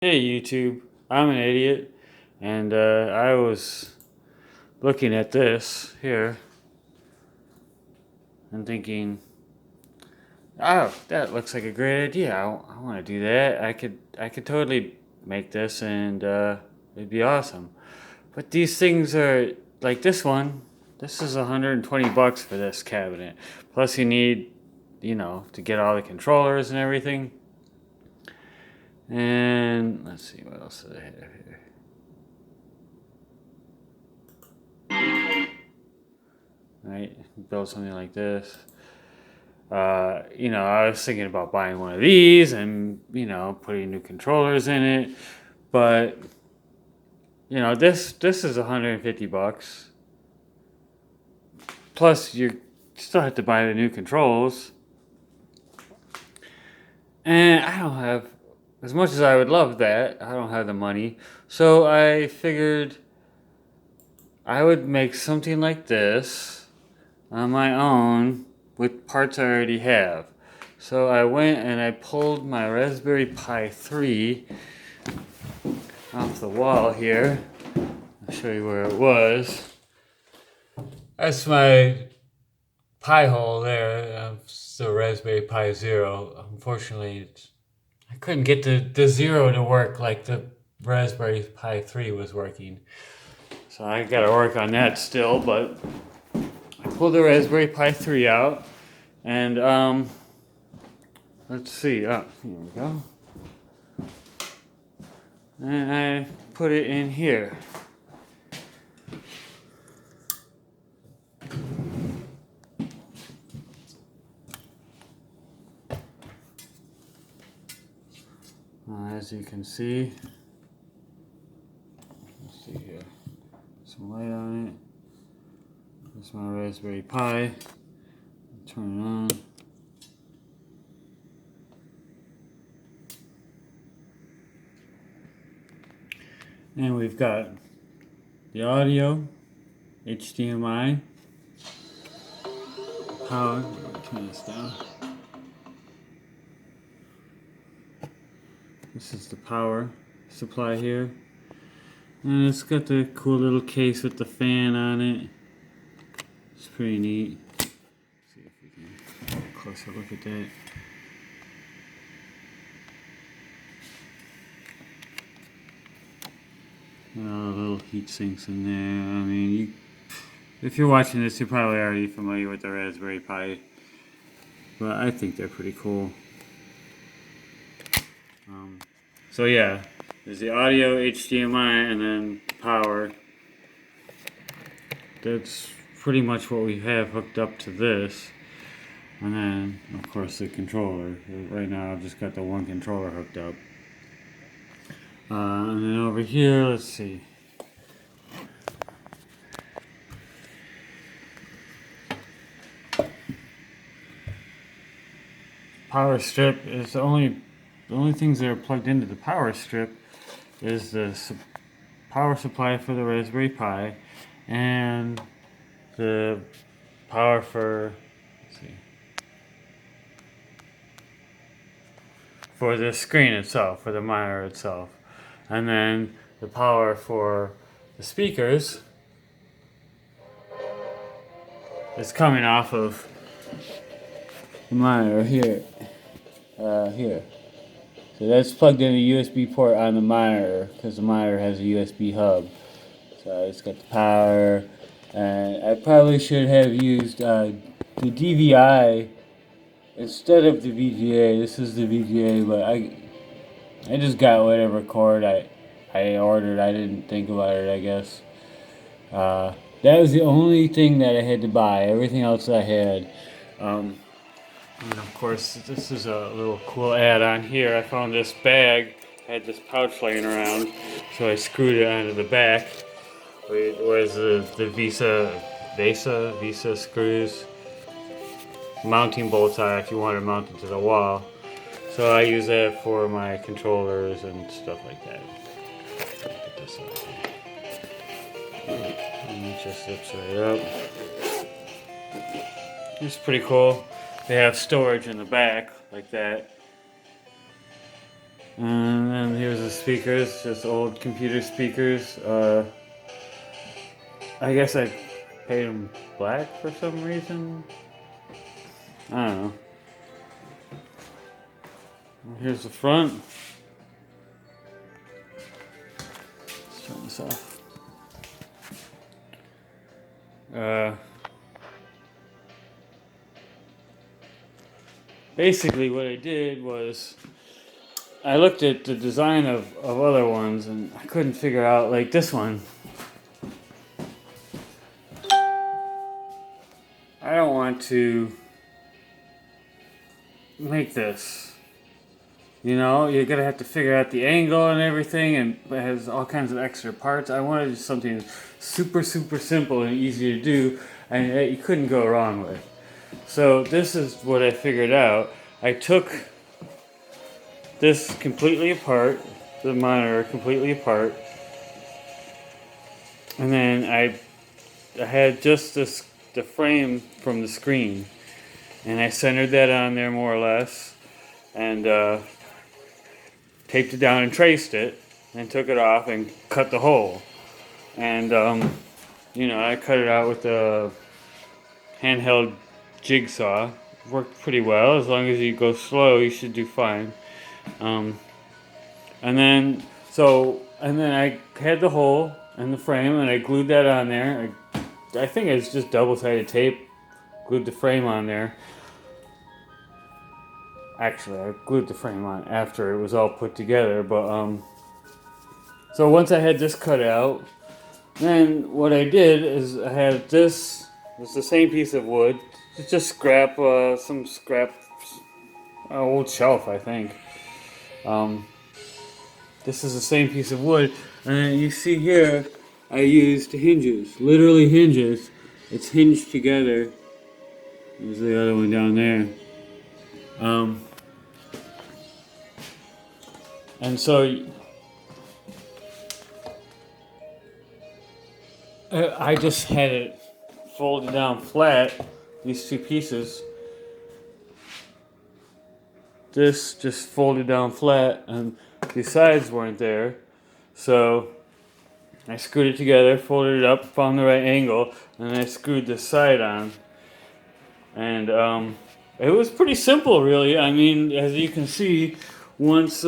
Hey YouTube, I'm an idiot, and I was looking at this here and thinking, oh, that looks like a great idea. I want to do that. I could totally make this, and it'd be awesome. But these things are like this one. This is 120 bucks for this cabinet. Plus, you need, to get all the controllers and everything. And let's see what else do they have here. Right, build something like this. I was thinking about buying one of these and, putting new controllers in it. But, this is 150 bucks. Plus, you still have to buy the new controls. And I don't have, as much as I would love that, I don't have the money. So I figured I would make something like this on my own with parts I already have. So I went and I pulled my Raspberry Pi 3 off the wall here. I'll show you where it was. That's my Pi hole there. It's the Raspberry Pi Zero. Unfortunately, I couldn't get the Zero to work like the Raspberry Pi 3 was working. So I gotta work on that still, but I pulled the Raspberry Pi 3 out and let's see. Oh, here we go. And I put it in here. As you can see, let's see here. Some light on it. That's my Raspberry Pi. Turn it on. And we've got the audio, HDMI, power. Turn this down. This is the power supply here. And it's got the cool little case with the fan on it. It's pretty neat. Let's see if we can get a closer look at that. Little heat sinks in there. I mean, if you're watching this, you're probably already familiar with the Raspberry Pi, but I think they're pretty cool. So yeah, there's the audio, HDMI, and then power. That's pretty much what we have hooked up to this. And then, of course, the controller. Right now, I've just got the one controller hooked up. And then over here, let's see. Power strip is the only things that are plugged into the power strip is the power supply for the Raspberry Pi and the power for, let's see, for the screen itself, for the monitor itself. And then the power for the speakers is coming off of the monitor here. Here. So that's plugged in a USB port on the monitor because the monitor has a USB hub. So it's got the power. And I probably should have used the DVI instead of the VGA. This is the VGA, but I just got whatever cord I ordered. I didn't think about it, I guess. That was the only thing that I had to buy. Everything else I had. And of course, this is a little cool add-on here. I found this bag, had this pouch laying around, so I screwed it onto the back. Where's the Visa screws, mounting bolts are if you want to mount it to the wall. So I use that for my controllers and stuff like that. Put this on here. And it just zips right up. It's pretty cool. They have storage in the back like that. And then here's the speakers, just old computer speakers. I guess I painted them black for some reason. I don't know. Here's the front. Let's turn this off. Basically what I did was I looked at the design of other ones and I couldn't figure out, like this one. I don't want to make this. You know, you're gonna have to figure out the angle and everything, and it has all kinds of extra parts. I wanted something super simple and easy to do, and that you couldn't go wrong with. So this is what I figured out. I took this completely apart, the monitor completely apart, and then I had just the frame from the screen, and I centered that on there more or less, and taped it down and traced it, and took it off and cut the hole. And you know, I cut it out with a handheld jigsaw. Worked pretty well. As long as you go slow, you should do fine. And then I had the hole in the frame, and I glued that on there. I think it's just double-sided tape. Glued the frame on there. Actually, I glued the frame on after it was all put together. But so once I had this cut out, then what I did is I had this. It's the same piece of wood. It's just some scrap, old shelf, I think. This is the same piece of wood, and you see here, I used hinges, literally hinges. It's hinged together. There's the other one down there. And so I just had it folded down flat, these two pieces. This just folded down flat, and the sides weren't there. So I screwed it together, folded it up, found the right angle, and I screwed this side on. And it was pretty simple, really. I mean, as you can see, once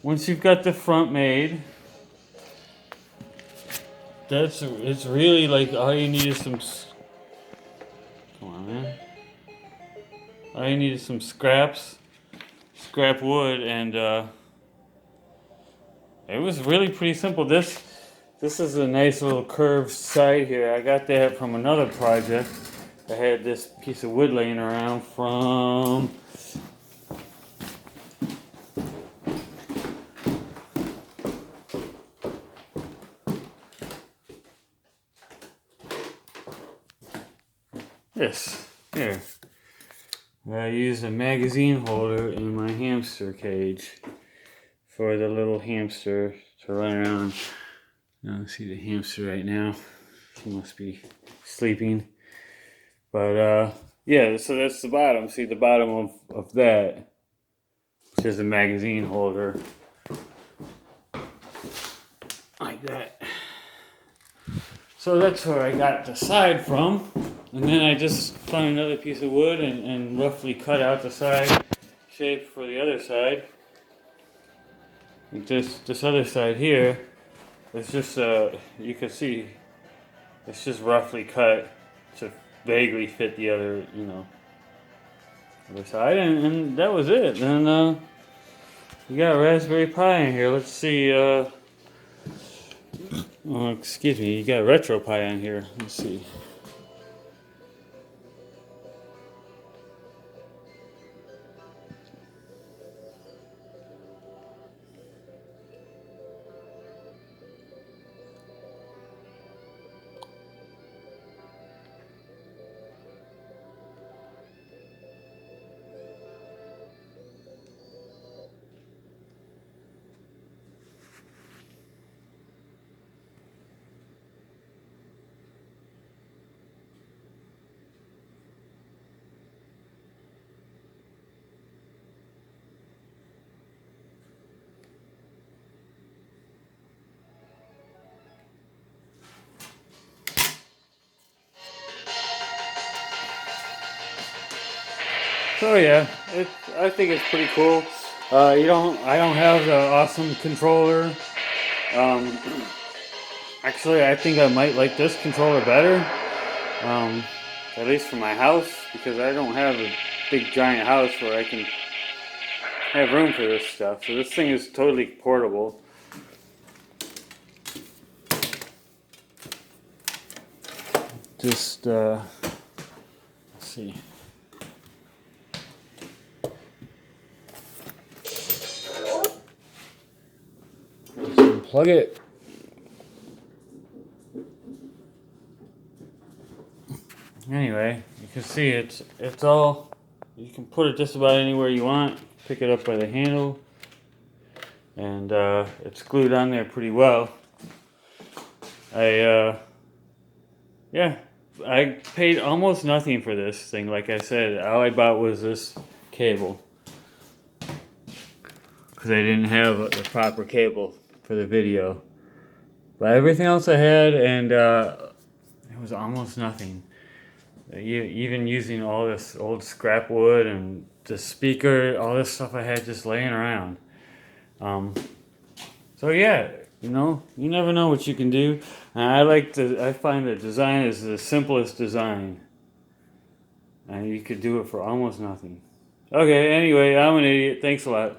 you've got the front made, it's really like all you need is some. Come on, man. All you need is some scrap wood, and it was really pretty simple. This is a nice little curved side here. I got that from another project. I had this piece of wood laying around from this here. I used a magazine holder in my hamster cage for the little hamster to run around. Now see the hamster right now. She must be sleeping. But yeah, so that's the bottom. See the bottom of that, which is a magazine holder. Like that. So that's where I got the side from. And then I just found another piece of wood and roughly cut out the side shape for the other side. This other side here, it's just, you can see, it's just roughly cut to vaguely fit the other, other side. And that was it. And you got Raspberry Pi in here. Let's see, excuse me, you got Retropie on here. Let's see. So yeah, I think it's pretty cool. I don't have the awesome controller. Um, Actually, I think I might like this controller better. Um, at least for my house, because I don't have a big giant house where I can have room for this stuff. So this thing is totally portable. Just let's see. Just unplug it. Anyway, you can see it's all, you can put it just about anywhere you want. Pick it up by the handle, and it's glued on there pretty well. Yeah, I paid almost nothing for this thing. Like I said, all I bought was this cable because I didn't have the proper cable for the video. But everything else I had, and it was almost nothing. Even using all this old scrap wood and the speaker, all this stuff I had just laying around. So yeah, you never know what you can do. And I find that design is the simplest design. And you could do it for almost nothing. Okay, anyway, I'm an idiot. Thanks a lot.